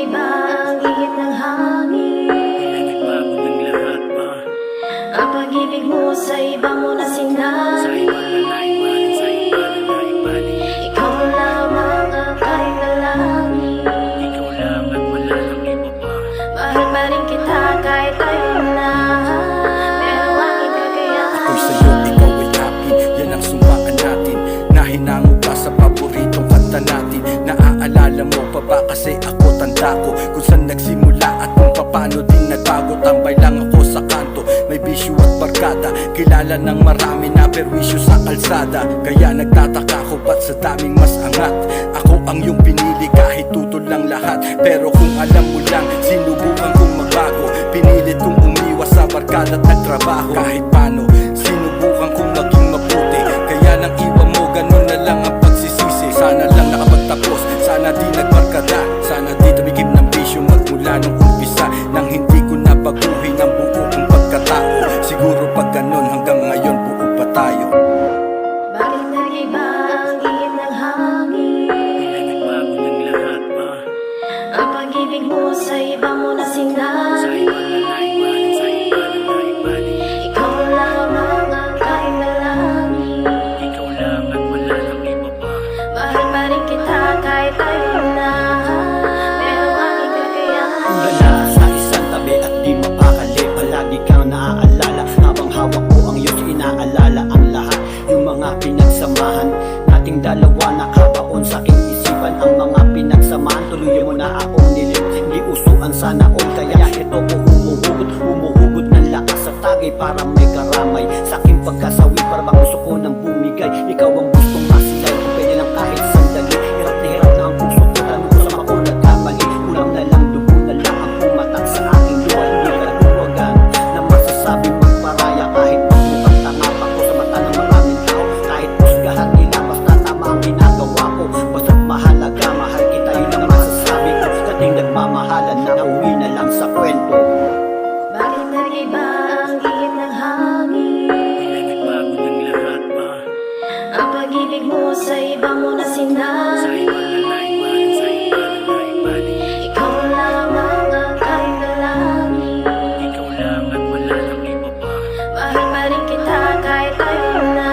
nag-iba ang ihip ng hangin. Nagbago ng lahat ba? Ang pag-ibig mo sa iba mo na sinali. Sa iba na naibalik, sa iba na naibalik. Ikaw lamang ang kahit nalangin. Ikaw lang at wala nang iba pa. Mahal pa rin kita kahit tayo na. Pero bakit kakayahan? Ako'y sa'yo, ikaw ay akin. Yan ang sumpaan natin. Nahinango ka sa paboritong kanta natin. Naaalala mo pa ba kasi ako tanda ko kung saan nagsimula at kung paano din nagbago. Tambay lang ako sa kanto, may bisyo at barkada. Kilala ng marami na perwisyo sa kalsada. Kaya nagtataka ko ba't sa daming mas angat. Ako ang iyong pinili kahit tutol lang lahat. Pero kung alam mo lang, sinubukan kong magbago. Pinilit kong umiwas sa barkada at nagtrabaho. Kahit paano, sinubukan kong maging mabuti. Kaya nang iwan mo, ganun na lang ang pagsisisi. Sana lang nakapagtapos, sana di nagbarkada. Sana di tumigim ng bisyo magmula nung umpisa. Nang hindi ko nabaguhin ang buo kong pagkatao. Siguro pag ganun hanggang ngayon buo pa tayo. Bakit nag-iba ang ihip ng hangin? Nagbago ng lahat ba? Ang pag-ibig mo sa iba mo na Sa sinali. iba na naibalik, sa iba na naibalik. Ikaw lamang ang kahit nalangin. Ikaw lang at wala nang iba pa. Mahal pa rin kita kahit tayo na. Pero bakit kakayahan? Wala sa isang tabi at di mapakali. Palagi kang naaalala. Habang hawak ko ang iyong inaalala ang lahat. Yung mga pinagsamahan nating dalawa nakabaon sa aking isipan. Ang mga pinagsamahan tuluyan mo na akong nilim. Hindi usuan sana all kaya ito ko humuhugot ng lakas sa tagay para may karamay. Sa aking pagkasawi para bang gusto ko nang bumigay. Ikaw ang gustong masilay kung pwede lang kahit sandali. Hirap na ang puso ko. Alam ko sa ako nagkamali. Kulang na lang dugo na lang ang pumatak sa aking luwa. Hindi kaluwagan na masasabing magparaya. Kahit magmukhang tanga pa ko sa mata ng maraming tao. Kahit pusgahan nila basta tama ang ginagawa ko. Basta't mahalaga, mahal kita yun ang masasabi ko. Dating nagmamahalan na uwi na lang sa kwento. Bakit nag-iba ang ihip ng hangin? Nagbago ng lahat ba? Ang pag-ibig mo sa iba mo na Sa sinali. iba na naibalik, sa iba na naibalik. Ikaw lamang ang kahit nalangin. Ikaw lang at wala nang iba pa. Mahal pa rin kita kahit tayo na.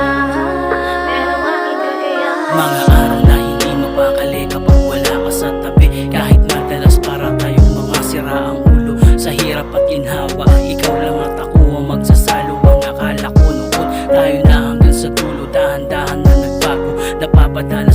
Pero bakit kakayahan? Mga araw na hindi mapakali kapag wala ka sa tabi. Kahit madalas para tayong mga sira ang ulo. Sa hirap at ginhawa, ikaw lang at ako ang magsasalo. Ang akala ko noon, tayo na hanggang sa dulo. Dahan-dahan na nagbago, napapadala